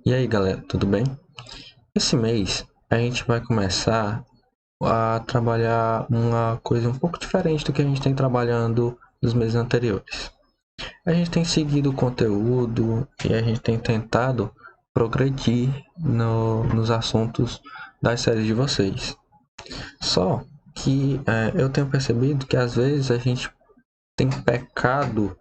E aí, galera, tudo bem? Esse mês a gente vai começar a trabalhar uma coisa um pouco diferente do que a gente tem trabalhando nos meses anteriores. A gente tem seguido o conteúdo e a gente tem tentado progredir nos assuntos das séries de vocês. Só que eu tenho percebido que às vezes a gente tem pecado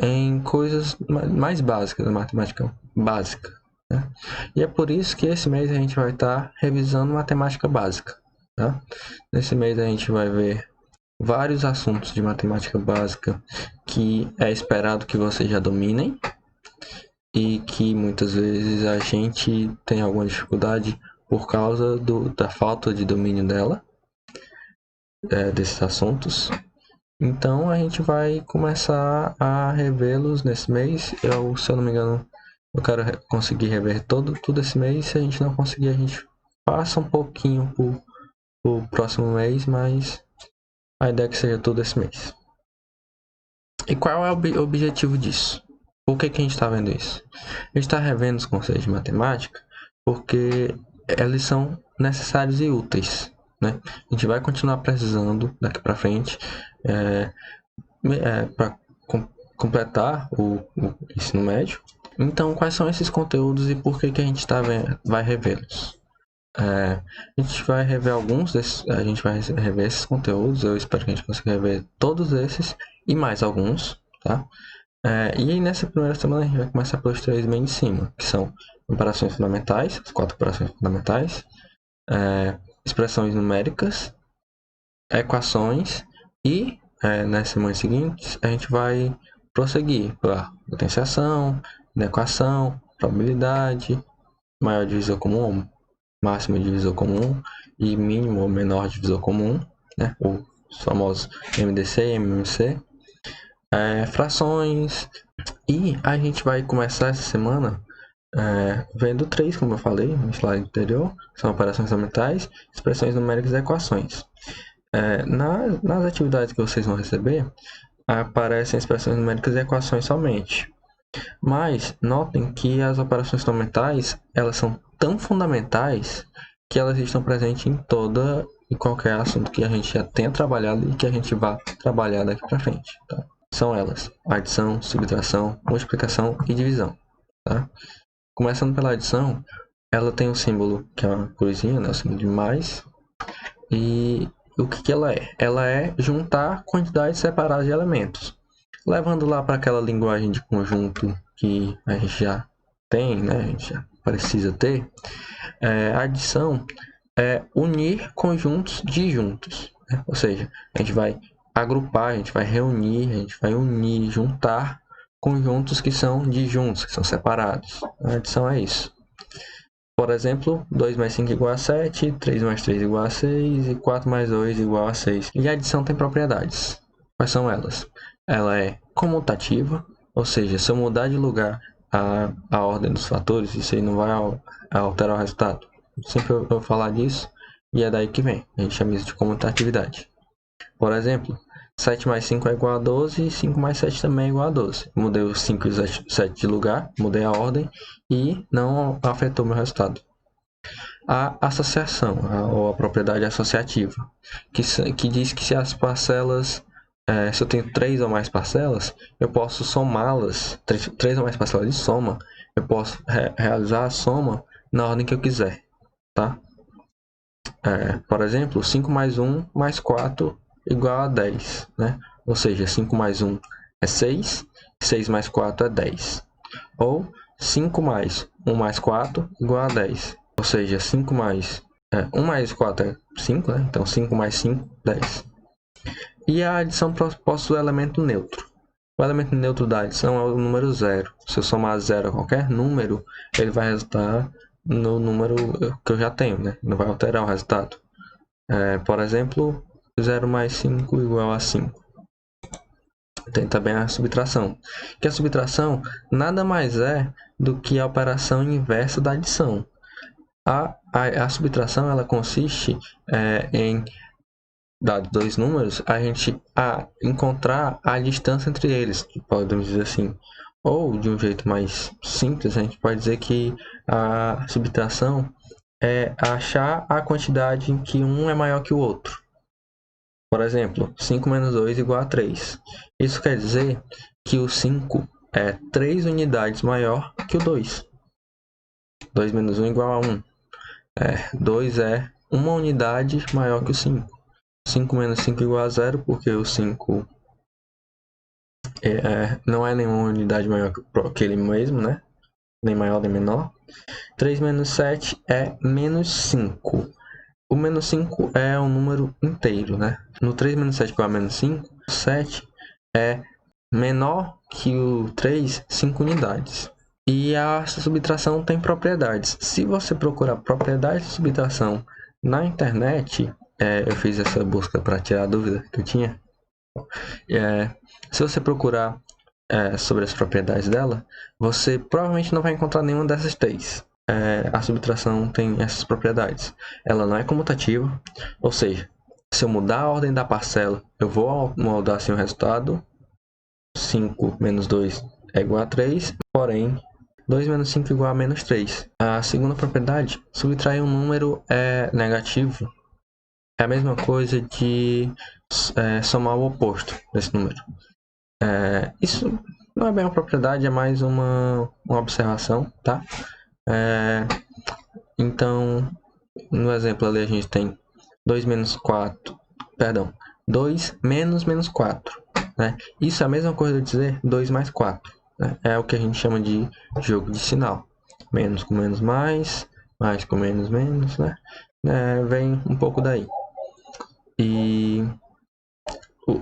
em coisas mais básicas da matemática básica, né? E é por isso que esse mês a gente vai estar revisando matemática básica, tá? Nesse mês a gente vai ver vários assuntos de matemática básica que é esperado que vocês já dominem e que muitas vezes a gente tem alguma dificuldade por causa da falta de domínio desses assuntos. Então a gente vai começar a revê-los nesse mês. Se eu não me engano, eu quero conseguir rever tudo esse mês. Se a gente não conseguir, a gente passa um pouquinho pro próximo mês, mas a ideia é que seja tudo esse mês. E qual é o objetivo disso? Por que a gente está vendo isso? A gente está revendo os conceitos de matemática porque eles são necessários e úteis, né? A gente vai continuar precisando daqui para frente para completar o ensino médio. Então, quais são esses conteúdos e por que a gente vai revê-los? A gente vai rever alguns desses, a gente vai rever esses conteúdos. Eu espero que a gente consiga rever todos esses e mais alguns, tá? E aí, nessa primeira semana, a gente vai começar pelos três bem de cima, que são operações fundamentais, as 4 operações fundamentais, expressões numéricas, equações e nas semanas seguintes a gente vai prosseguir para potenciação, equação, probabilidade, maior divisor comum, máximo divisor comum e mínimo ou menor divisor comum, né? Os famosos MDC e MMC, frações. E a gente vai começar essa semana vendo três, como eu falei no slide anterior, são operações fundamentais, expressões numéricas e equações. Nas atividades que vocês vão receber, aparecem expressões numéricas e equações somente. Mas notem que as operações fundamentais, elas são tão fundamentais que elas estão presentes em toda e qualquer assunto que a gente já tenha trabalhado e que a gente vá trabalhar daqui para frente. Tá? São elas: adição, subtração, multiplicação e divisão. Tá? Começando pela adição, ela tem um símbolo que é uma cruzinha, né? O símbolo de mais. E o que ela é? Ela é juntar quantidades separadas de elementos. Levando lá para aquela linguagem de conjunto que a gente já tem, né? A gente já precisa ter. A adição é unir conjuntos disjuntos. Né? Ou seja, a gente vai agrupar, a gente vai reunir, a gente vai unir, juntar conjuntos que são disjuntos, que são separados. A adição é isso. Por exemplo, 2 mais 5 igual a 7, 3 mais 3 igual a 6 e 4 mais 2 igual a 6. E a adição tem propriedades. Quais são elas? Ela é comutativa, ou seja, se eu mudar de lugar a ordem dos fatores, isso aí não vai alterar o resultado. Sempre eu vou falar disso e é daí que vem. A gente chama isso de comutatividade. Por exemplo, 7 mais 5 é igual a 12 e 5 mais 7 também é igual a 12. Mudei os 5 e os 7 de lugar, mudei a ordem e não afetou meu resultado. A associação, ou a propriedade associativa, que diz que se as parcelas, se eu tenho 3 ou mais parcelas, eu posso somá-las, 3 ou mais parcelas de soma, eu posso realizar a soma na ordem que eu quiser. Tá? Por exemplo, 5 mais 1 mais 4 igual a 10, né? Ou seja, 5 mais 1 é 6, 6 mais 4 é 10. Ou 5 mais 1 mais 4 igual a 10. Ou seja, 5 mais 1 mais 4 é 5, né? Então 5 mais 5, 10. E a adição possui o elemento neutro. O elemento neutro da adição é o número 0. Se eu somar 0 a qualquer número, ele vai resultar no número que eu já tenho, né? Não vai alterar o resultado. Por exemplo, 0 mais 5 igual a 5. Tem também a subtração. Que a subtração nada mais é do que a operação inversa da adição. A subtração ela consiste em, dados dois números, a gente encontrar a distância entre eles, podemos dizer assim. Ou, de um jeito mais simples, a gente pode dizer que a subtração é achar a quantidade em que um é maior que o outro. Por exemplo, 5 menos 2 igual a 3. Isso quer dizer que o 5 é 3 unidades maior que o 2. 2 menos 1 igual a 1. 2 é uma unidade maior que o 5. 5 menos 5 igual a 0, porque o 5 não é nenhuma unidade maior que ele mesmo, né? Nem maior nem menor. 3 menos 7 é menos 5. O menos 5 é um número inteiro, né? No 3 menos 7 igual a menos 5, o 7 é menor que o 3, 5 unidades. E a subtração tem propriedades. Se você procurar propriedades de subtração na internet, eu fiz essa busca para tirar a dúvida que eu tinha. Se você procurar sobre as propriedades dela, você provavelmente não vai encontrar nenhuma dessas três. A subtração tem essas propriedades. Ela não é comutativa, ou seja, se eu mudar a ordem da parcela, eu vou mudar assim o resultado. 5 menos 2 é igual a 3, porém 2 menos 5 é igual a menos 3. A segunda propriedade, subtrair um número negativo é a mesma coisa de somar o oposto desse número. Isso não é bem uma propriedade, é mais uma observação, tá? Então, no exemplo ali a gente tem 2 menos 4, perdão, 2 menos 4. Né? Isso é a mesma coisa de dizer 2 mais 4. Né? É o que a gente chama de jogo de sinal. Menos com menos mais com menos menos, né? Vem um pouco daí. E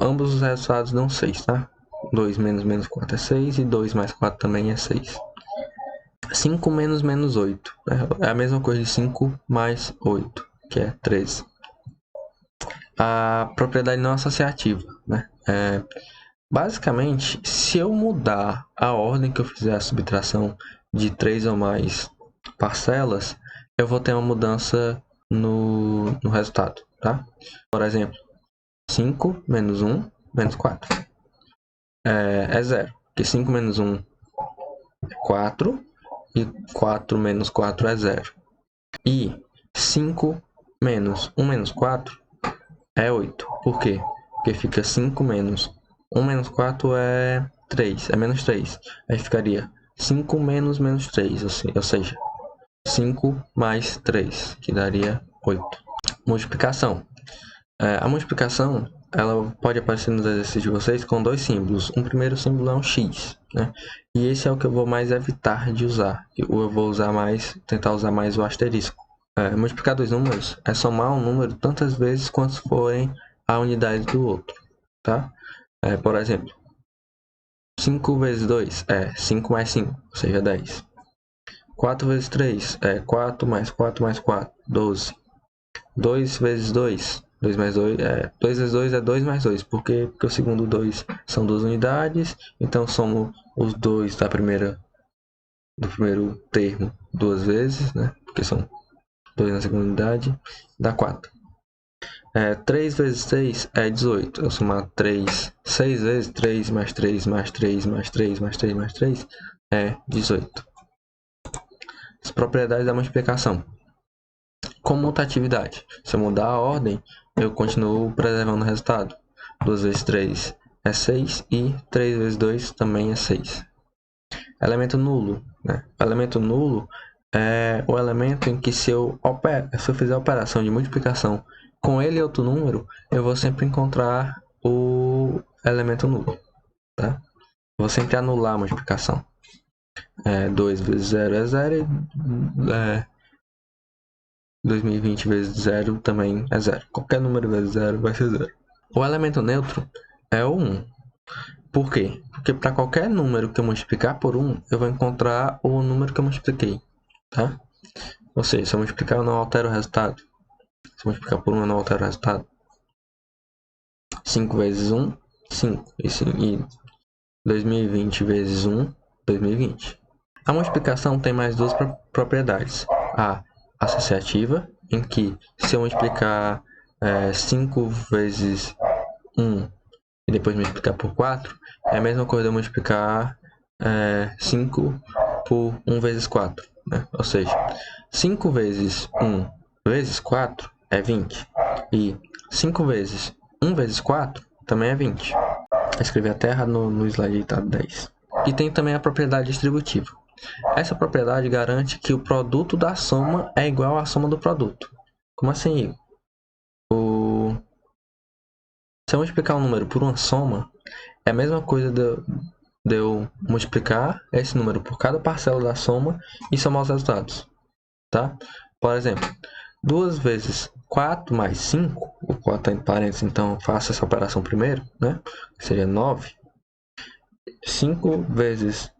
ambos os resultados dão 6, tá? 2 menos 4 é 6 e 2 mais 4 também é 6. 5 menos 8. É a mesma coisa de 5 mais 8, que é 13. A propriedade não associativa, né? Basicamente, se eu mudar a ordem que eu fizer a subtração de 3 ou mais parcelas, eu vou ter uma mudança no resultado, tá? Por exemplo, 5 menos 1 menos 4 é 0, porque 5 menos 1 é 4 e 4 menos 4 é 0. E 5 menos 1 menos 4 é 8. Por quê? Porque fica 5 menos 1 menos 4 é 3, é menos 3. Aí ficaria 5 menos 3, ou seja, 5 mais 3, que daria 8. Multiplicação. A multiplicação ela pode aparecer nos exercícios de vocês com dois símbolos. Um primeiro símbolo é um x, né? E esse é o que eu vou mais evitar de usar. Eu vou tentar usar mais o asterisco. Multiplicar dois números é somar um número tantas vezes quanto forem a unidade do outro, tá? Por exemplo, 5 vezes 2 é 5 mais 5, ou seja, 10. 4 vezes 3 é 4 mais 4 mais 4, 12. 2 vezes 2, 2 mais 2 2 vezes 2 é 2 mais 2. Por quê? Porque o segundo 2 são duas unidades, então somo os 2 do primeiro termo duas vezes, né? Porque são 2 na segunda unidade, dá 4. 3 vezes 3 é 18. Eu somar 3, 6 vezes 3 mais 3 mais 3 mais 3 mais 3 mais 3 é 18. As propriedades da multiplicação. Comutatividade. Se eu mudar a ordem, eu continuo preservando o resultado. 2 vezes 3 é 6 e 3 vezes 2 também é 6. Elemento nulo. Né? O elemento nulo é o elemento em que se eu fizer a operação de multiplicação com ele e outro número, eu vou sempre encontrar o elemento nulo. Tá? Vou sempre anular a multiplicação. 2 vezes 0 é 0 e 2020 vezes 0 também é 0. Qualquer número vezes 0 vai ser 0. O elemento neutro é o 1. Por quê? Porque para qualquer número que eu multiplicar por 1, eu vou encontrar o número que eu multipliquei. Tá? Ou seja, se eu multiplicar, eu não altero o resultado. Se eu multiplicar por 1, eu não altero o resultado. 5 vezes 1, 5. E 2020 vezes 1, 2020. A multiplicação tem mais duas propriedades. A associativa, em que se eu multiplicar 5 vezes 1 e depois multiplicar por 4, é a mesma coisa de eu multiplicar 5 por 1 vezes 4, né? Ou seja, 5 vezes 1 vezes 4 é 20. E 5 vezes 1 vezes 4 também é 20. Escrevi até errado no slide editado 10. E tem também a propriedade distributiva. Essa propriedade garante que o produto da soma é igual à soma do produto. Como assim? Se eu multiplicar um número por uma soma, é a mesma coisa de eu multiplicar esse número por cada parcela da soma e somar os resultados, tá? Por exemplo, 2 vezes 4 mais 5, o 4 está em parênteses, então faço essa operação primeiro, né? Que seria 9. 5 vezes...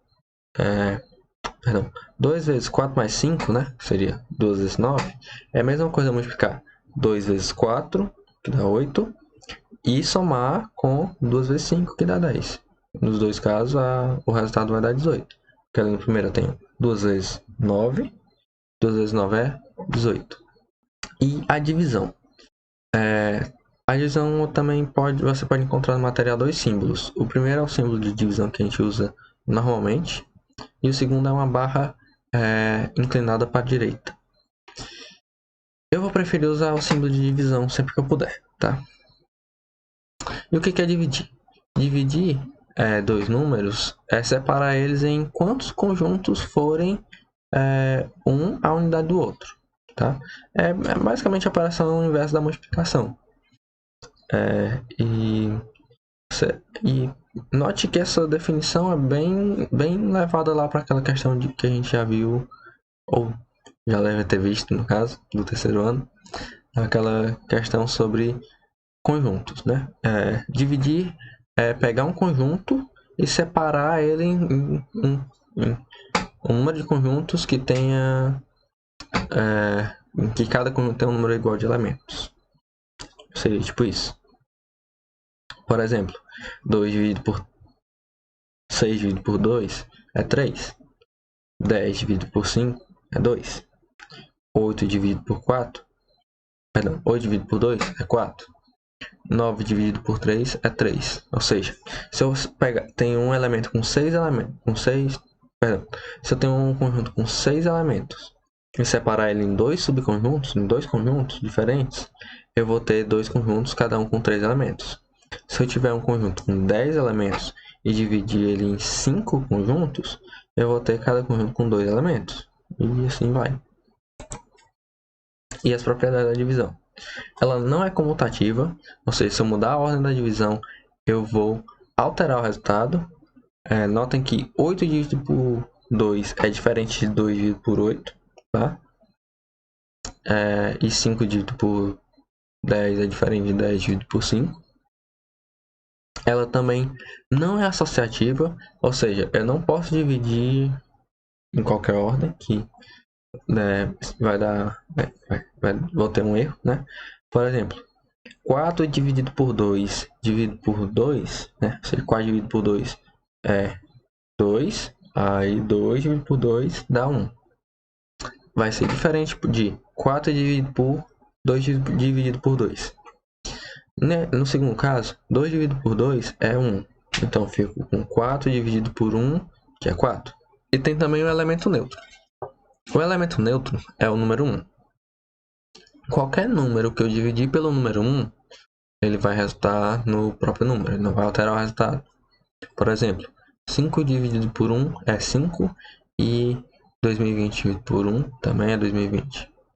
2 vezes 4 mais 5, né? Que seria 2 vezes 9. É a mesma coisa multiplicar 2 vezes 4, que dá 8, e somar com 2 vezes 5, que dá 10. Nos dois casos, o resultado vai dar 18. Porque ali no primeiro eu tenho 2 vezes 9. 2 vezes 9 é 18. E a divisão. A divisão também você pode encontrar no material dois símbolos. O primeiro é o símbolo de divisão que a gente usa normalmente. E o segundo é uma barra inclinada para a direita. Eu vou preferir usar o símbolo de divisão sempre que eu puder, tá? E o que é dividir? Dividir dois números é separar eles em quantos conjuntos forem um a unidade do outro, tá? É basicamente a operação inversa da multiplicação. E note que essa definição é bem levada lá para aquela questão que a gente já viu, ou já deve ter visto no caso, do terceiro ano, aquela questão sobre conjuntos, né? Dividir é pegar um conjunto e separar ele em um número de conjuntos que tenha em que cada conjunto tem um número igual de elementos. Seria tipo isso. Por exemplo, 2 dividido por 6 dividido por 2 é 3. 10 dividido por 5 é 2. 8 dividido por 4, perdão, 8 dividido por 2 é 4. 9 dividido por 3 é 3. Ou seja, se eu tenho um elemento com 6 elementos, se eu tenho um conjunto com 6 elementos e separar ele em dois subconjuntos, em dois conjuntos diferentes, eu vou ter dois conjuntos, cada um com 3 elementos. Se eu tiver um conjunto com 10 elementos e dividir ele em 5 conjuntos, eu vou ter cada conjunto com 2 elementos. E assim vai. E as propriedades da divisão. Ela não é comutativa, ou seja, se eu mudar a ordem da divisão, eu vou alterar o resultado. Notem que 8 dividido por 2 é diferente de 2 dividido por 8, tá? E 5 dividido por 10 é diferente de 10 dividido por 5. Ela também não é associativa, ou seja, eu não posso dividir em qualquer ordem, que vou ter um erro, né? Por exemplo, 4 dividido por 2 dividido por 2, né? Ou seja, 4 dividido por 2 é 2, aí 2 dividido por 2 dá 1. Vai ser diferente de 4 dividido por 2 dividido por 2. No segundo caso, 2 dividido por 2 é 1. Então, eu fico com 4 dividido por 1, que é 4. E tem também o elemento neutro. O elemento neutro é o número 1. Qualquer número que eu dividir pelo número 1, ele vai resultar no próprio número, ele não vai alterar o resultado. Por exemplo, 5 dividido por 1 é 5 e 2020 dividido por 1 também é 2020.